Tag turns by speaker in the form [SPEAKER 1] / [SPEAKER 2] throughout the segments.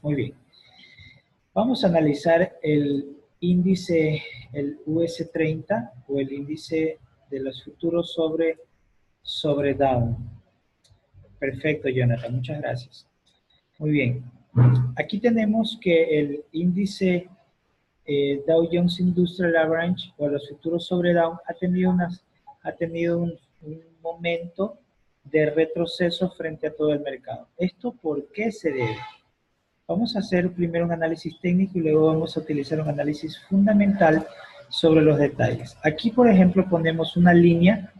[SPEAKER 1] Muy bien. Vamos a analizar el índice, el US30 o el índice de los futuros sobre Dow. Perfecto, Jonathan, muchas gracias. Muy bien. Aquí tenemos que el índice Dow Jones Industrial Average o los futuros sobre Dow ha tenido un momento de retroceso frente a todo el mercado. ¿Esto por qué se debe? Vamos a hacer primero un análisis técnico y luego vamos a utilizar un análisis fundamental sobre los detalles. Aquí, por ejemplo, ponemos una línea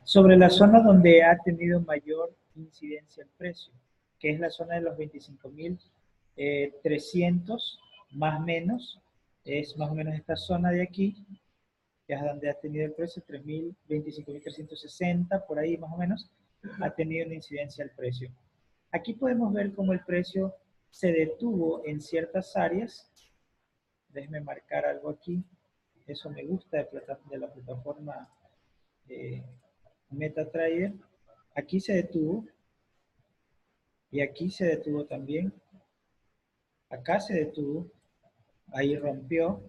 [SPEAKER 1] sobre la zona donde ha tenido mayor incidencia el precio, que es la zona de los 25.300 más o menos, es más o menos esta zona de aquí, que es donde ha tenido el precio, 25.360, por ahí más o menos, ha tenido una incidencia el precio. Aquí podemos ver cómo el precio se detuvo en ciertas áreas. Déjenme marcar algo aquí. Eso me gusta de la plataforma MetaTrader. Aquí se detuvo y aquí se detuvo también. Acá se detuvo, ahí rompió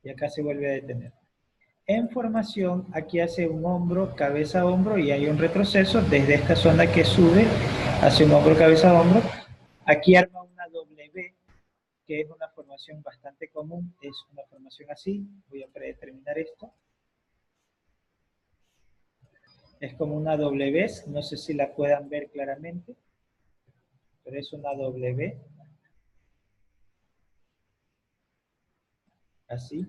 [SPEAKER 1] y acá se vuelve a detener. En formación, aquí hace un hombro, cabeza a hombro y hay un retroceso desde esta zona que sube, hace un hombro, cabeza a hombro. Aquí arma una W, que es una formación bastante común, es una formación así. Voy a predeterminar esto. Es como una W, no sé si la puedan ver claramente, pero es una W. Así.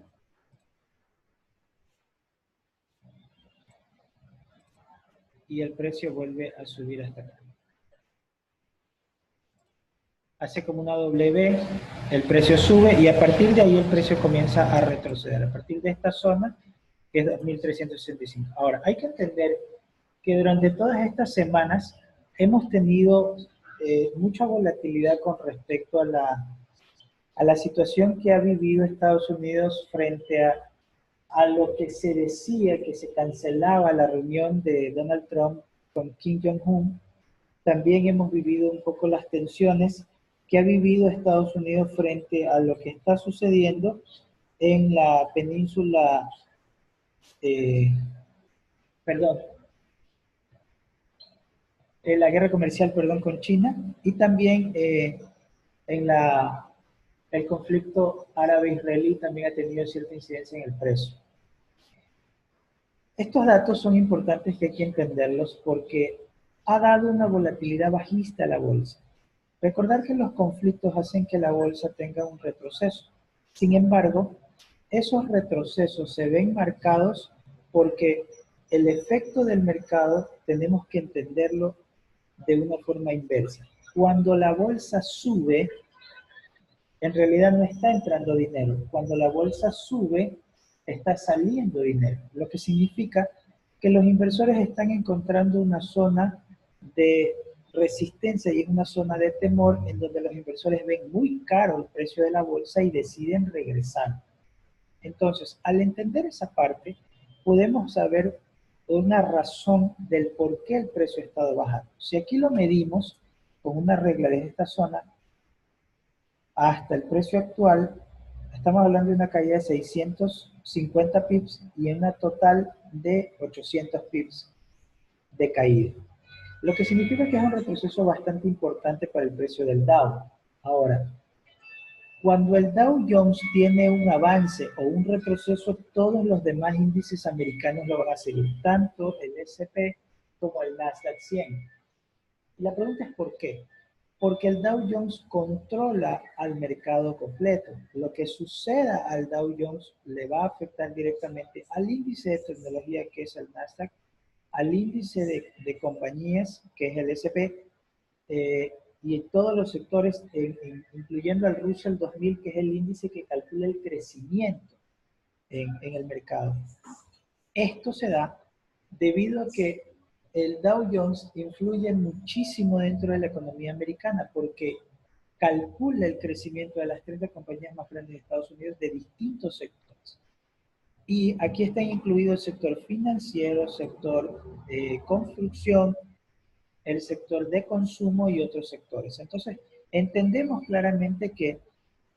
[SPEAKER 1] Y el precio vuelve a subir hasta acá. Hace como una W, el precio sube y a partir de ahí el precio comienza a retroceder, a partir de esta zona que es 2.365. Ahora, hay que entender que durante todas estas semanas hemos tenido mucha volatilidad con respecto a la situación que ha vivido Estados Unidos frente a lo que se decía que se cancelaba la reunión de Donald Trump con Kim Jong-un. También hemos vivido un poco las tensiones que ha vivido Estados Unidos frente a lo que está sucediendo en la península, eh, perdón, en la guerra comercial, perdón, con China y también en el conflicto árabe-israelí también ha tenido cierta incidencia en el precio. Estos datos son importantes que hay que entenderlos porque ha dado una volatilidad bajista a la bolsa. Recordar que los conflictos hacen que la bolsa tenga un retroceso. Sin embargo, esos retrocesos se ven marcados porque el efecto del mercado tenemos que entenderlo de una forma inversa. Cuando la bolsa sube, en realidad no está entrando dinero. Cuando la bolsa sube, está saliendo dinero, lo que significa que los inversores están encontrando una zona de resistencia y una zona de temor en donde los inversores ven muy caro el precio de la bolsa y deciden regresar. Entonces, al entender esa parte, podemos saber una razón del por qué el precio ha estado bajando. Si aquí lo medimos con una regla de esta zona, hasta el precio actual, estamos hablando de una caída de 650 pips y en una total de 800 pips de caída. Lo que significa que es un retroceso bastante importante para el precio del Dow. Ahora, cuando el Dow Jones tiene un avance o un retroceso, todos los demás índices americanos lo van a seguir, tanto el S&P como el Nasdaq 100. Y la pregunta es ¿por qué? Porque el Dow Jones controla al mercado completo. Lo que suceda al Dow Jones le va a afectar directamente al índice de tecnología que es el Nasdaq, al índice de compañías que es el S&P y todos los sectores, incluyendo al Russell 2000, que es el índice que calcula el crecimiento en el mercado. Esto se da debido a que el Dow Jones influye muchísimo dentro de la economía americana porque calcula el crecimiento de las 30 compañías más grandes de Estados Unidos de distintos sectores. Y aquí está incluido el sector financiero, sector construcción, el sector de consumo y otros sectores. Entonces, Entendemos claramente que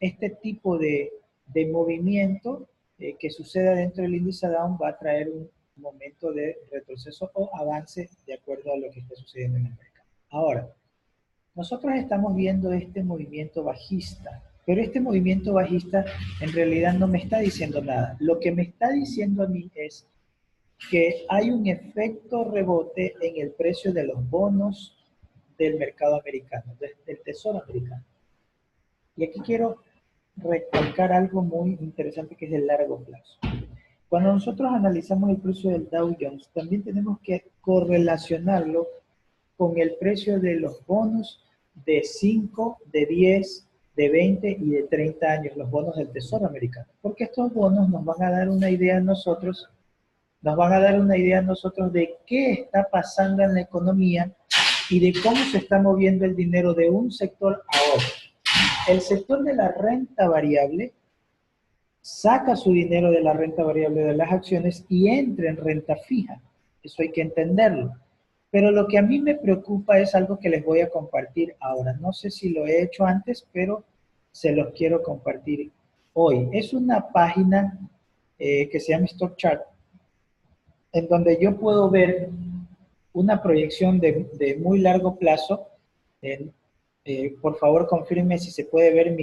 [SPEAKER 1] este tipo de movimiento que suceda dentro del índice Down va a traer un momento de retroceso o avance de acuerdo a lo que está sucediendo en el mercado. Ahora, nosotros estamos viendo este movimiento bajista, pero este movimiento bajista en realidad no me está diciendo nada. Lo que me está diciendo a mí es que hay un efecto rebote en el precio de los bonos del mercado americano, del tesoro americano. Y aquí quiero recalcar algo muy interesante que es el largo plazo. Cuando nosotros analizamos el precio del Dow Jones, también tenemos que correlacionarlo con el precio de los bonos de 5, de 10, de 20 y de 30 años, los bonos del Tesoro americano. Porque estos bonos nos van a dar una idea a nosotros, de qué está pasando en la economía y de cómo se está moviendo el dinero de un sector a otro. El sector de la renta variable saca su dinero de la renta variable de las acciones y entra en renta fija. Eso hay que entenderlo. Pero lo que a mí me preocupa es algo que les voy a compartir ahora. No sé si lo he hecho antes, pero se los quiero compartir hoy. Es una página que se llama Stock Chart, en donde yo puedo ver una proyección de muy largo plazo. Por favor, confirme si se puede ver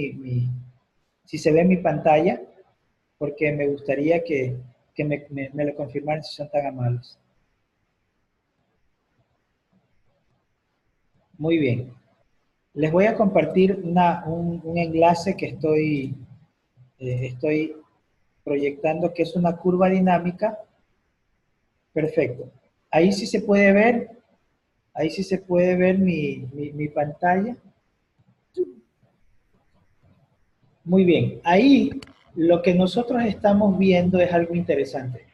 [SPEAKER 1] si se ve mi pantalla, porque me gustaría que me lo confirmaran si son tan amables. Muy bien. Les voy a compartir un enlace que estoy proyectando, que es una curva dinámica. Perfecto. Ahí sí se puede ver mi pantalla. Muy bien. Ahí lo que nosotros estamos viendo es algo interesante.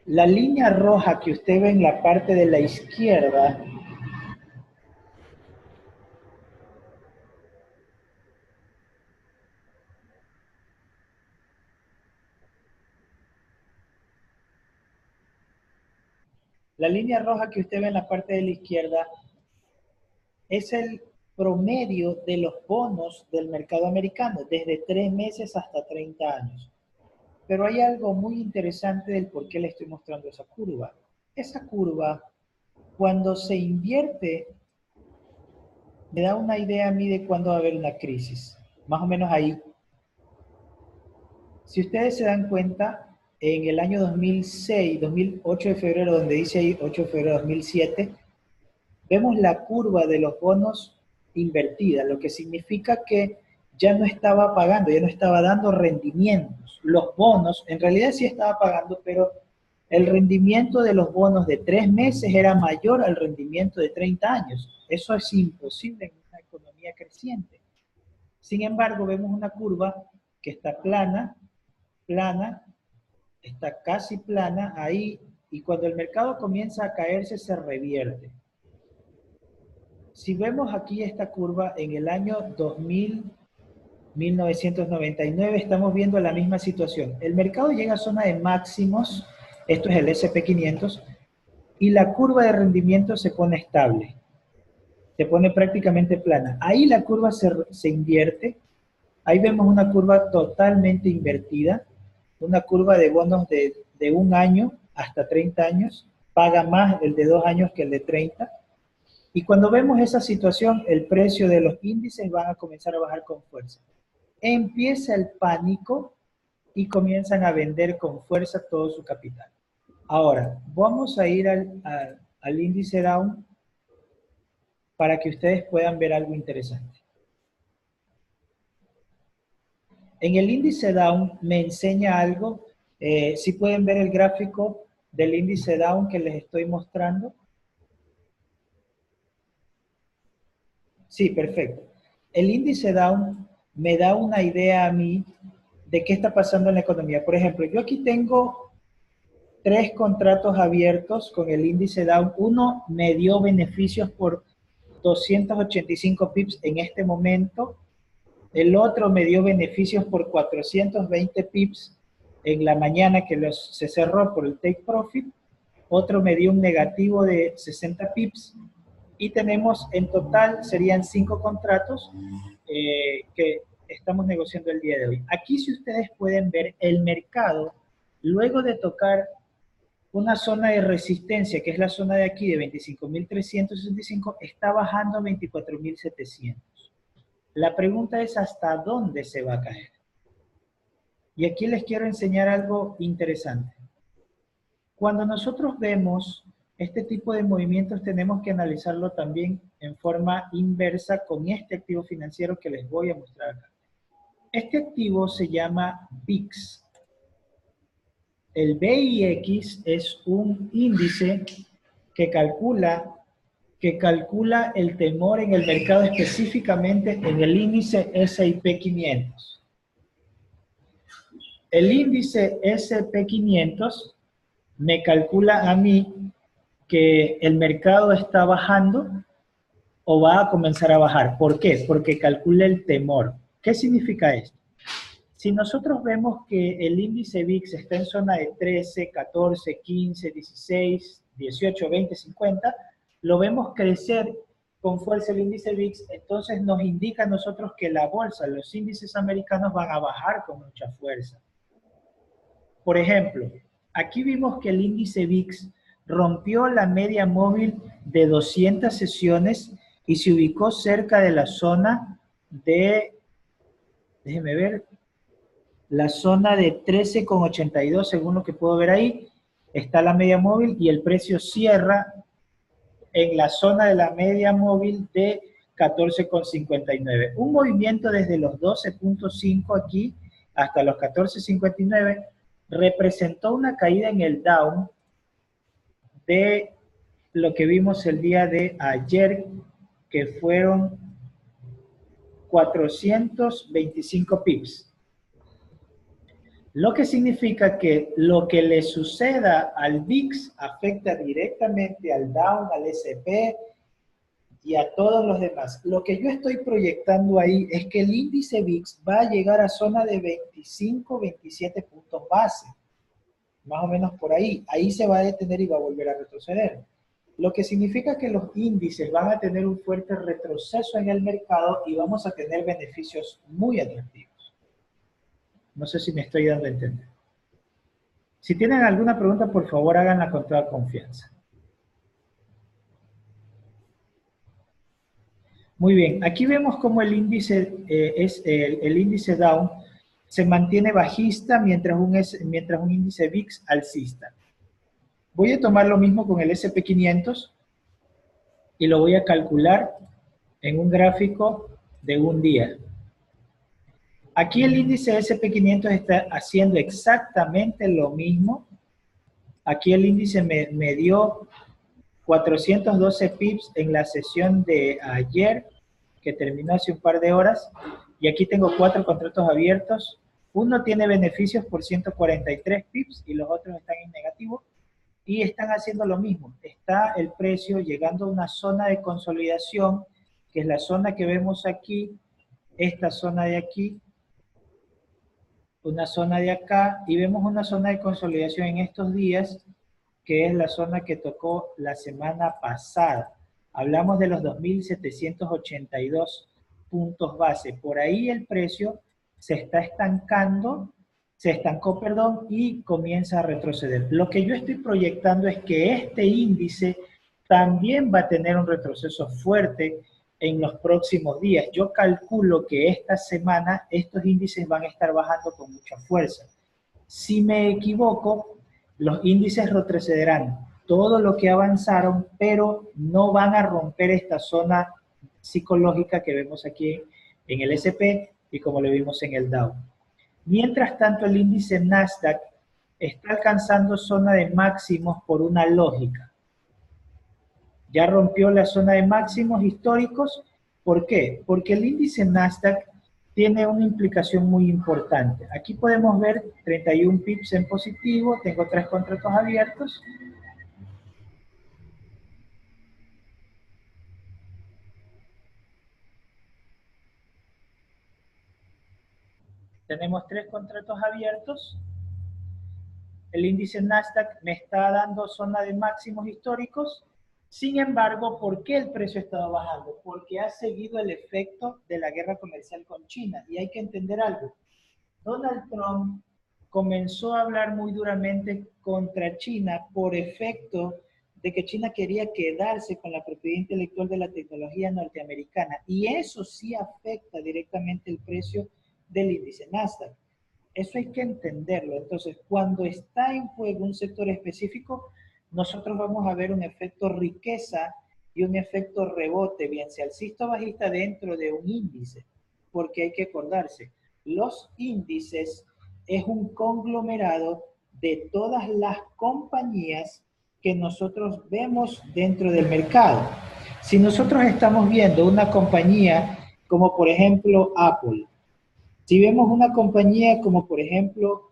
[SPEAKER 1] La línea roja que usted ve en la parte de la izquierda en la parte de la izquierda es el promedio de los bonos del mercado americano, desde 3 meses hasta 30 años. Pero hay algo muy interesante del por qué le estoy mostrando esa curva. Esa curva, cuando se invierte, me da una idea a mí de cuándo va a haber una crisis. Más o menos ahí. Si ustedes se dan cuenta, en el año 2006, 2008 de febrero, donde dice ahí 8 de febrero de 2007, vemos la curva de los bonos invertida, lo que significa que ya no estaba pagando, ya no estaba dando rendimientos. Los bonos, en realidad sí estaba pagando, pero el rendimiento de los bonos de 3 meses era mayor al rendimiento de 30 años. Eso es imposible en una economía creciente. Sin embargo, vemos una curva que está plana, está casi plana ahí, y cuando el mercado comienza a caerse, se revierte. Si vemos aquí esta curva en el año 2000, 1999, estamos viendo la misma situación. El mercado llega a zona de máximos, esto es el SP500, y la curva de rendimiento se pone estable, se pone prácticamente plana. Ahí la curva se invierte, ahí vemos una curva totalmente invertida, una curva de bonos de 1 año hasta 30 años, paga más el de 2 años que el de 30. Y cuando vemos esa situación, el precio de los índices van a comenzar a bajar con fuerza. Empieza el pánico y comienzan a vender con fuerza todo su capital. Ahora, vamos a ir al índice Dow para que ustedes puedan ver algo interesante. En el índice Dow me enseña algo. Si pueden ver el gráfico del índice Dow que les estoy mostrando. Sí, perfecto. El índice Dow me da una idea a mí de qué está pasando en la economía. Por ejemplo, yo aquí tengo 3 contratos abiertos con el índice Dow. Uno me dio beneficios por 285 pips en este momento. El otro me dio beneficios por 420 pips en la mañana que se cerró por el take profit. Otro me dio un negativo de 60 pips. Y tenemos en total, serían 5 contratos que estamos negociando el día de hoy. Aquí, si ustedes pueden ver, el mercado, luego de tocar una zona de resistencia, que es la zona de aquí de 25.365, está bajando a 24.700. La pregunta es hasta dónde se va a caer. Y aquí les quiero enseñar algo interesante. Cuando nosotros vemos este tipo de movimientos, tenemos que analizarlo también en forma inversa con este activo financiero que les voy a mostrar acá. Este activo se llama VIX. El VIX es un índice que calcula el temor en el mercado, específicamente en el índice S&P 500. El índice S&P 500 me calcula a mí que el mercado está bajando o va a comenzar a bajar. ¿Por qué? Porque calcula el temor. ¿Qué significa esto? Si nosotros vemos que el índice VIX está en zona de 13, 14, 15, 16, 18, 20, 50, lo vemos crecer con fuerza el índice VIX, entonces nos indica a nosotros que la bolsa, los índices americanos van a bajar con mucha fuerza. Por ejemplo, aquí vimos que el índice VIX rompió la media móvil de 200 sesiones y se ubicó cerca de la zona de, déjenme ver, la zona de 13,82, según lo que puedo ver ahí, está la media móvil y el precio cierra en la zona de la media móvil de 14,59. Un movimiento desde los 12,5 aquí hasta los 14,59 representó una caída en el Dow de lo que vimos el día de ayer, que fueron 425 pips. Lo que significa que lo que le suceda al VIX afecta directamente al Dow, al S&P y a todos los demás. Lo que yo estoy proyectando ahí es que el índice VIX va a llegar a zona de 25, 27 puntos base. Más o menos por ahí. Ahí se va a detener y va a volver a retroceder. Lo que significa que los índices van a tener un fuerte retroceso en el mercado y vamos a tener beneficios muy atractivos. No sé si me estoy dando a entender. Si tienen alguna pregunta, por favor, háganla con toda confianza. Muy bien, aquí vemos cómo el índice, el índice Dow se mantiene bajista mientras un índice VIX alcista. Voy a tomar lo mismo con el S&P 500 y lo voy a calcular en un gráfico de un día. Aquí el índice S&P 500 está haciendo exactamente lo mismo. Aquí el índice me dio 412 pips en la sesión de ayer, que terminó hace un par de horas, y aquí tengo 4 contratos abiertos. Uno tiene beneficios por 143 pips y los otros están en negativo, y están haciendo lo mismo. Está el precio llegando a una zona de consolidación, que es la zona que vemos aquí, esta zona de aquí, una zona de acá, y vemos una zona de consolidación en estos días, que es la zona que tocó la semana pasada. Hablamos de los 2.782 puntos base. Por ahí el precio se está estancando, se estancó, perdón, y comienza a retroceder. Lo que yo estoy proyectando es que este índice también va a tener un retroceso fuerte en los próximos días. Yo calculo que esta semana estos índices van a estar bajando con mucha fuerza. Si me equivoco, los índices retrocederán todo lo que avanzaron, pero no van a romper esta zona psicológica que vemos aquí en el S&P y como lo vimos en el Dow. Mientras tanto, el índice Nasdaq está alcanzando zona de máximos por una lógica. Ya rompió la zona de máximos históricos. ¿Por qué? Porque el índice Nasdaq tiene una implicación muy importante. Aquí podemos ver 31 pips en positivo, tengo 3 contratos abiertos. Tenemos 3 contratos abiertos. El índice Nasdaq me está dando zona de máximos históricos. Sin embargo, ¿por qué el precio ha estado bajando? Porque ha seguido el efecto de la guerra comercial con China. Y hay que entender algo. Donald Trump comenzó a hablar muy duramente contra China por efecto de que China quería quedarse con la propiedad intelectual de la tecnología norteamericana. Y eso sí afecta directamente el precio del índice Nasdaq. Eso hay que entenderlo. Entonces, cuando está en juego un sector específico, nosotros vamos a ver un efecto riqueza y un efecto rebote, bien sea alcista o bajista dentro de un índice, porque hay que acordarse, los índices es un conglomerado de todas las compañías que nosotros vemos dentro del mercado. Si nosotros estamos viendo una compañía como por ejemplo Apple, si vemos una compañía como por ejemplo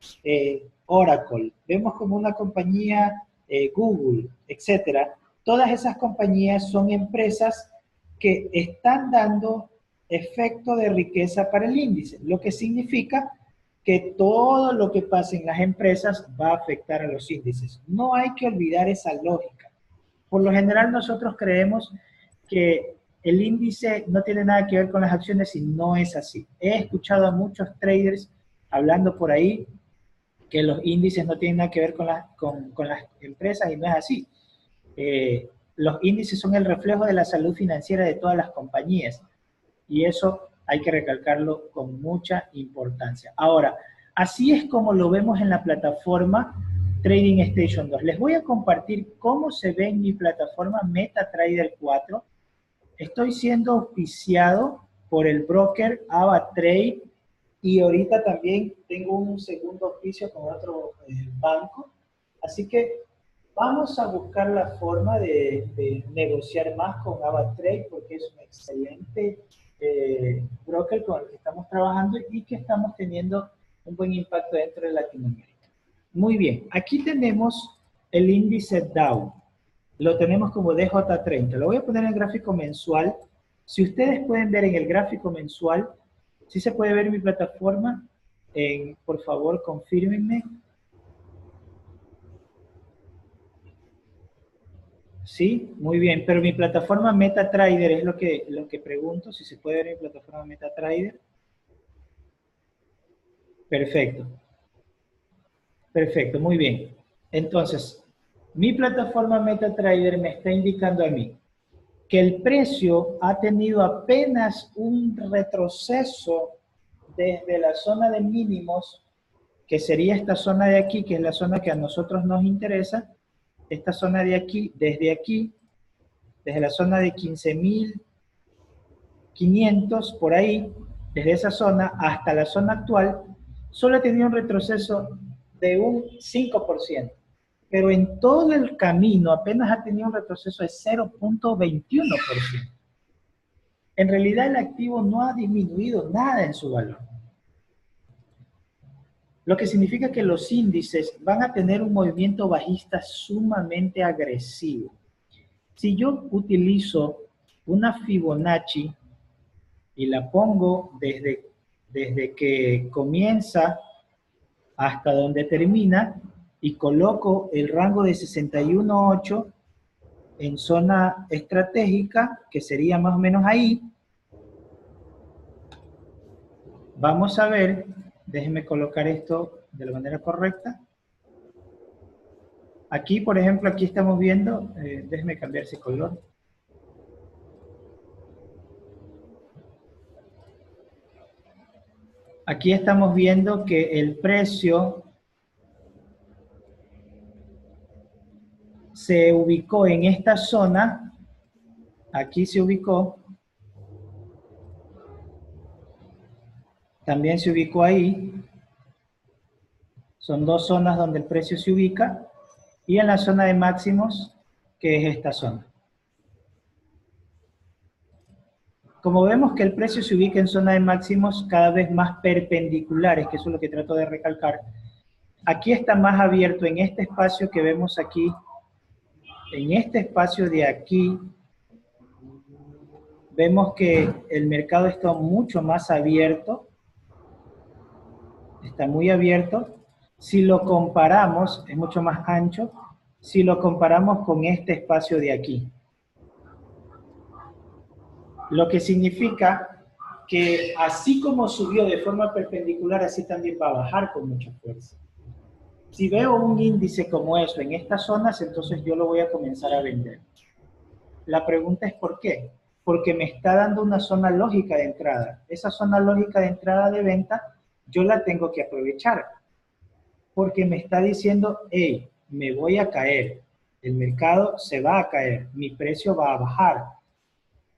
[SPEAKER 1] Oracle, vemos como una compañía Google, etcétera, todas esas compañías son empresas que están dando efecto de riqueza para el índice, lo que significa que todo lo que pasa en las empresas va a afectar a los índices. No hay que olvidar esa lógica. Por lo general nosotros creemos que el índice no tiene nada que ver con las acciones y no es así. He escuchado a muchos traders hablando por ahí que los índices no tienen nada que ver con las empresas y no es así. Los índices son el reflejo de la salud financiera de todas las compañías y eso hay que recalcarlo con mucha importancia. Ahora, así es como lo vemos en la plataforma Trading Station 2. Les voy a compartir cómo se ve en mi plataforma MetaTrader 4. Estoy siendo auspiciado por el broker AvaTrade y ahorita también tengo un segundo auspicio con otro banco. Así que vamos a buscar la forma de negociar más con AvaTrade porque es un excelente broker con el que estamos trabajando y que estamos teniendo un buen impacto dentro de Latinoamérica. Muy bien, aquí tenemos el índice Dow. Lo tenemos como DJ30. Lo voy a poner en el gráfico mensual. Si ustedes pueden ver en el gráfico mensual, ¿sí se puede ver mi plataforma? Por favor, confírmenme. Sí, muy bien. Pero mi plataforma MetaTrader es lo que pregunto, si se puede ver mi plataforma MetaTrader. Perfecto. Perfecto, muy bien. Entonces, mi plataforma MetaTrader me está indicando a mí que el precio ha tenido apenas un retroceso desde la zona de mínimos, que sería esta zona de aquí, que es la zona que a nosotros nos interesa, esta zona de aquí, desde la zona de 15.500, por ahí, desde esa zona hasta la zona actual, solo ha tenido un retroceso de un 5%. Pero en todo el camino apenas ha tenido un retroceso de 0.21%. En realidad el activo no ha disminuido nada en su valor. Lo que significa que los índices van a tener un movimiento bajista sumamente agresivo. Si yo utilizo una Fibonacci y la pongo desde que comienza hasta donde termina y coloco el rango de 61.8 en zona estratégica, que sería más o menos ahí, vamos a ver, déjenme colocar esto de la manera correcta. Aquí, por ejemplo, aquí estamos viendo, déjenme cambiar ese color. Aquí estamos viendo que el precio se ubicó en esta zona, aquí se ubicó, también se ubicó ahí, son dos zonas donde el precio se ubica, y en la zona de máximos, que es esta zona. Como vemos que el precio se ubica en zona de máximos cada vez más perpendiculares, que eso es lo que trato de recalcar, aquí está más abierto en este espacio que vemos aquí, en este espacio de aquí, vemos que el mercado está mucho más abierto, está muy abierto. Si lo comparamos, es mucho más ancho, si lo comparamos con este espacio de aquí. Lo que significa que así como subió de forma perpendicular, así también va a bajar con mucha fuerza. Si veo un índice como eso en estas zonas, entonces yo lo voy a comenzar a vender. La pregunta es ¿por qué? Porque me está dando una zona lógica de entrada. Esa zona lógica de entrada de venta, yo la tengo que aprovechar. Porque me está diciendo, hey, me voy a caer. El mercado se va a caer. Mi precio va a bajar.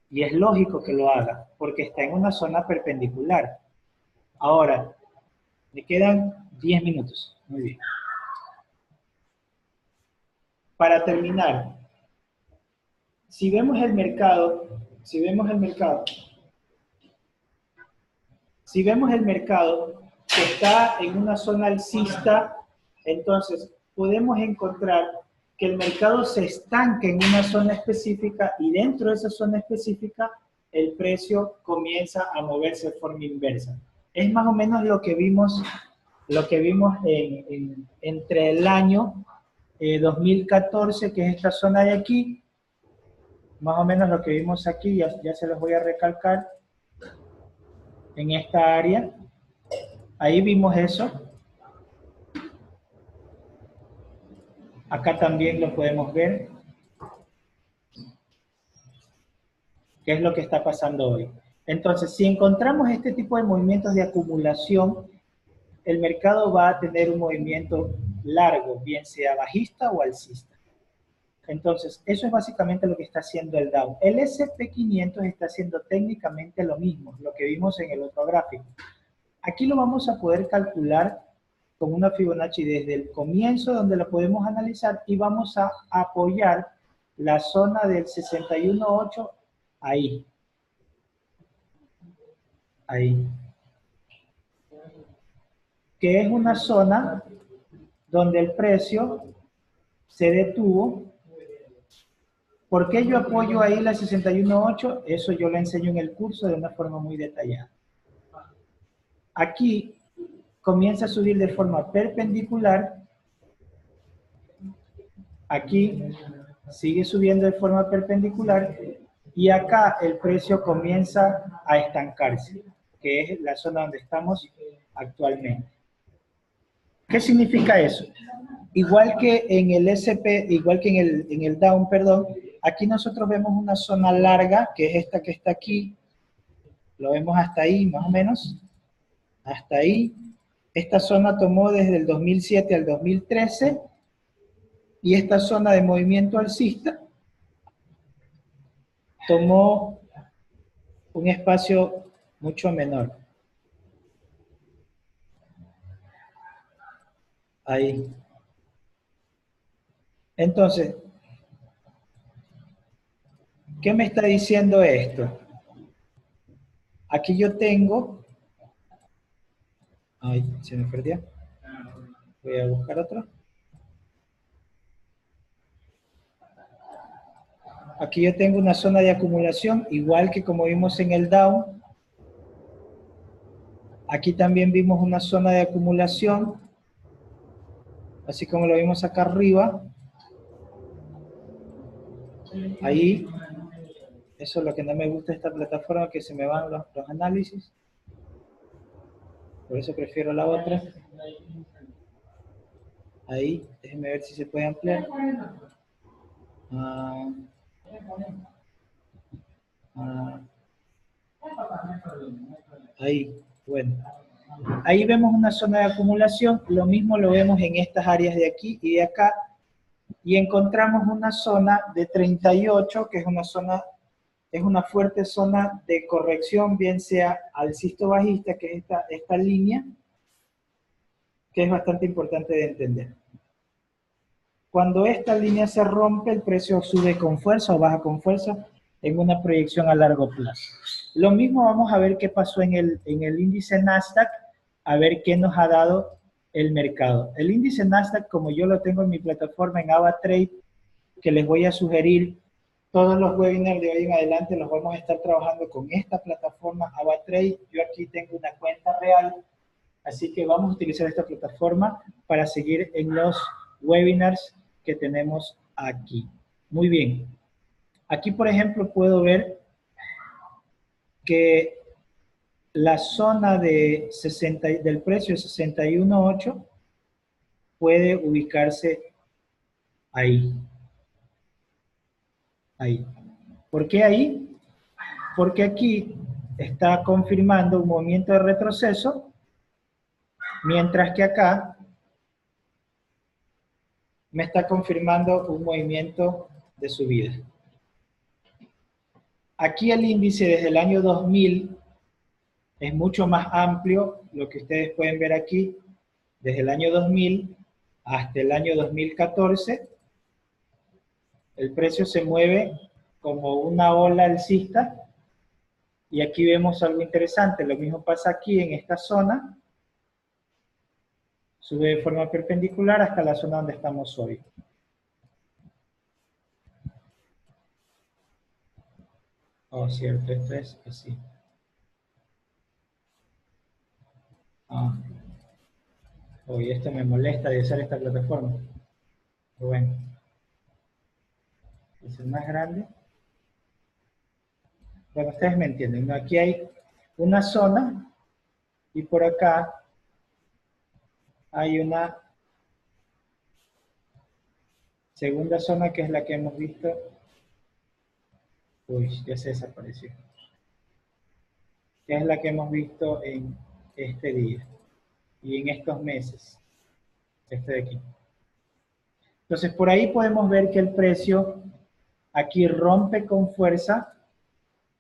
[SPEAKER 1] Y es lógico que lo haga, porque está en una zona perpendicular. Ahora, me quedan 10 minutos. Muy bien. Para terminar, si vemos el mercado que está en una zona alcista, entonces podemos encontrar que el mercado se estanca en una zona específica y dentro de esa zona específica el precio comienza a moverse de forma inversa. Es más o menos lo que vimos entre el año 2014, que es esta zona de aquí, más o menos lo que vimos aquí, ya se los voy a recalcar, en esta área. Ahí vimos eso. Acá también lo podemos ver. ¿Qué es lo que está pasando hoy? Entonces, si encontramos este tipo de movimientos de acumulación, el mercado va a tener un movimiento largo, bien sea bajista o alcista. Entonces, eso es básicamente lo que está haciendo el Dow. El SP500 está haciendo técnicamente lo mismo, lo que vimos en el otro gráfico. Aquí lo vamos a poder calcular con una Fibonacci desde el comienzo, donde lo podemos analizar, y vamos a apoyar la zona del 61.8 ahí. Ahí. Que es una zona donde el precio se detuvo. ¿Por qué yo apoyo ahí la 61.8? Eso yo lo enseño en el curso de una forma muy detallada. Aquí comienza a subir de forma perpendicular. Aquí sigue subiendo de forma perpendicular. Y acá el precio comienza a estancarse, que es la zona donde estamos actualmente. ¿Qué significa eso? Igual que en el SP, igual que en el Down, perdón, aquí nosotros vemos una zona larga, que es esta que está aquí. Lo vemos hasta ahí, más o menos. Hasta ahí. Esta zona tomó desde el 2007 al 2013. Y esta zona de movimiento alcista tomó un espacio mucho menor. Ahí. Entonces, ¿qué me está diciendo esto? Aquí yo tengo... Ay, se me perdió. Voy a buscar otro. Aquí yo tengo una zona de acumulación, igual que como vimos en el Dow. Aquí también vimos una zona de acumulación, así como lo vimos acá arriba. Ahí, eso es lo que no me gusta de esta plataforma, que se me van los análisis. Por eso prefiero la otra. Ahí, déjenme ver si se puede ampliar. Ahí, bueno. Ahí vemos una zona de acumulación, lo mismo lo vemos en estas áreas de aquí y de acá, y encontramos una zona de 38, que es una zona, es una fuerte zona de corrección, bien sea alcista o bajista, que es esta línea, que es bastante importante de entender. Cuando esta línea se rompe, el precio sube con fuerza o baja con fuerza en una proyección a largo plazo. Lo mismo vamos a ver qué pasó en el índice Nasdaq, a ver qué nos ha dado el mercado. El índice Nasdaq, como yo lo tengo en mi plataforma en AvaTrade, que les voy a sugerir, todos los webinars de hoy en adelante los vamos a estar trabajando con esta plataforma AvaTrade. Yo aquí tengo una cuenta real, así que vamos a utilizar esta plataforma para seguir en los webinars que tenemos aquí. Muy bien. Aquí, por ejemplo, puedo ver que la zona de 60, del precio de 61.8 puede ubicarse ahí. Ahí. ¿Por qué ahí? Porque aquí está confirmando un movimiento de retroceso, mientras que acá me está confirmando un movimiento de subida. Aquí el índice desde el año 2000 es mucho más amplio, lo que ustedes pueden ver aquí, desde el año 2000 hasta el año 2014, el precio se mueve como una ola alcista, y aquí vemos algo interesante, lo mismo pasa aquí en esta zona, sube de forma perpendicular hasta la zona donde estamos hoy. Oh, cierto, esto es así. Ah, hoy esto me molesta de usar esta plataforma. Pero bueno, es el más grande. Bueno, ustedes me entienden, ¿no? Aquí hay una zona y por acá hay una segunda zona que es la que hemos visto. Uy, ya se desapareció. Que es la que hemos visto en este día y en estos meses. Este de aquí. Entonces, por ahí podemos ver que el precio aquí rompe con fuerza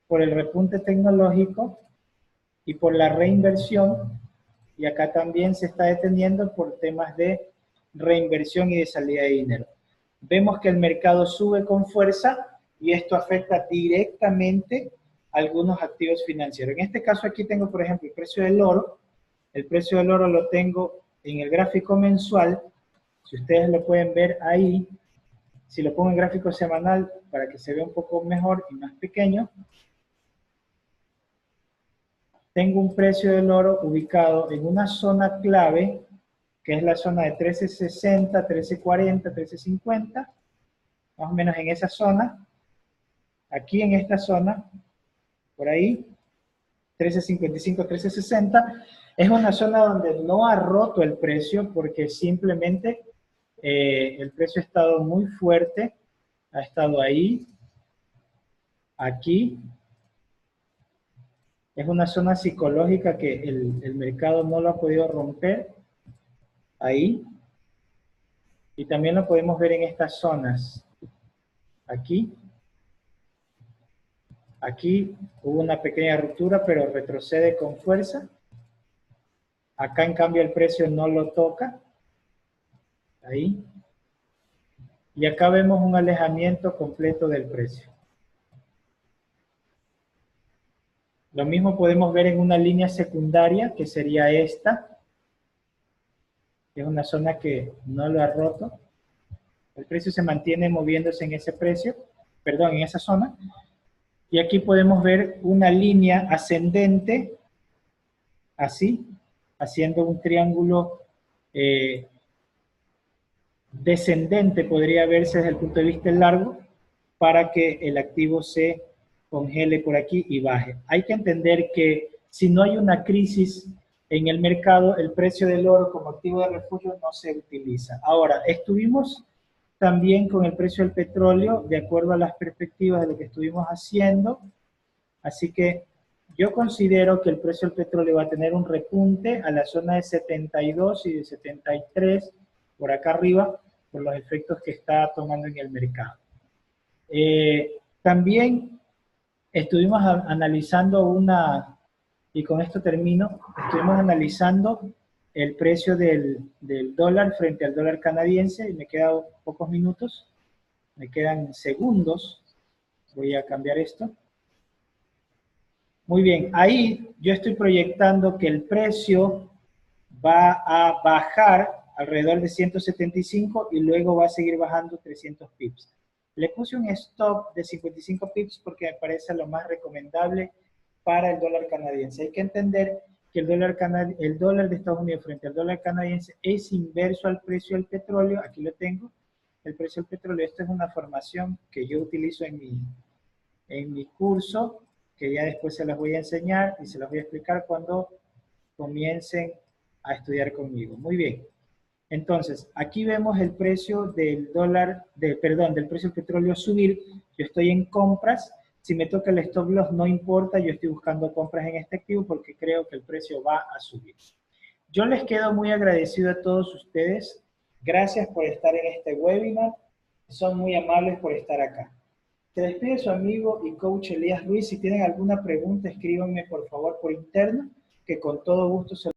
[SPEAKER 1] por el repunte tecnológico y por la reinversión, y acá también se está deteniendo por temas de reinversión y de salida de dinero. Vemos que el mercado sube con fuerza y esto afecta directamente a algunos activos financieros. En este caso aquí tengo, por ejemplo, el precio del oro. El precio del oro lo tengo en el gráfico mensual. Si ustedes lo pueden ver ahí, si lo pongo en gráfico semanal para que se vea un poco mejor y más pequeño, tengo un precio del oro ubicado en una zona clave, que es la zona de 1360, 1340, 1350, más o menos en esa zona, aquí en esta zona, por ahí, 1355, 1360, es una zona donde no ha roto el precio porque simplemente el precio ha estado muy fuerte, ha estado ahí, aquí. Es una zona psicológica que el mercado no lo ha podido romper, ahí. Y también lo podemos ver en estas zonas, aquí. Aquí hubo una pequeña ruptura, pero retrocede con fuerza. Acá, en cambio, el precio no lo toca, ahí. Y acá vemos un alejamiento completo del precio. Lo mismo podemos ver en una línea secundaria, que sería esta, que es una zona que no lo ha roto. El precio se mantiene moviéndose en ese precio, perdón, en esa zona. Y aquí podemos ver una línea ascendente, así, haciendo un triángulo descendente, podría verse desde el punto de vista largo, para que el activo se congele por aquí y baje. Hay que entender que si no hay una crisis en el mercado, el precio del oro como activo de refugio no se utiliza. Ahora, estuvimos también con el precio del petróleo, de acuerdo a las perspectivas de lo que estuvimos haciendo, así que yo considero que el precio del petróleo va a tener un repunte a la zona de 72 y de 73, por acá arriba, por los efectos que está tomando en el mercado. También estuvimos analizando y con esto termino, estuvimos analizando el precio del dólar frente al dólar canadiense, y me quedan pocos minutos, me quedan segundos, voy a cambiar esto. Muy bien, ahí yo estoy proyectando que el precio va a bajar alrededor de 175 y luego va a seguir bajando 300 pips. Le puse un stop de 55 pips porque me parece lo más recomendable para el dólar canadiense. Hay que entender que el dólar de Estados Unidos frente al dólar canadiense es inverso al precio del petróleo. Aquí lo tengo, el precio del petróleo. Esta es una formación que yo utilizo en mi curso. que ya después se los voy a enseñar y se los voy a explicar cuando comiencen a estudiar conmigo. Muy bien. Entonces, aquí vemos el precio del dólar, del precio del petróleo subir. Yo estoy en compras. Si me toca el stop loss, no importa. Yo estoy buscando compras en este activo porque creo que el precio va a subir. Yo les quedo muy agradecido a todos ustedes. Gracias por estar en este webinar. Son muy amables por estar acá. Se despide su amigo y coach Elías Ruiz. Si tienen alguna pregunta, escríbanme por favor por interno, que con todo gusto se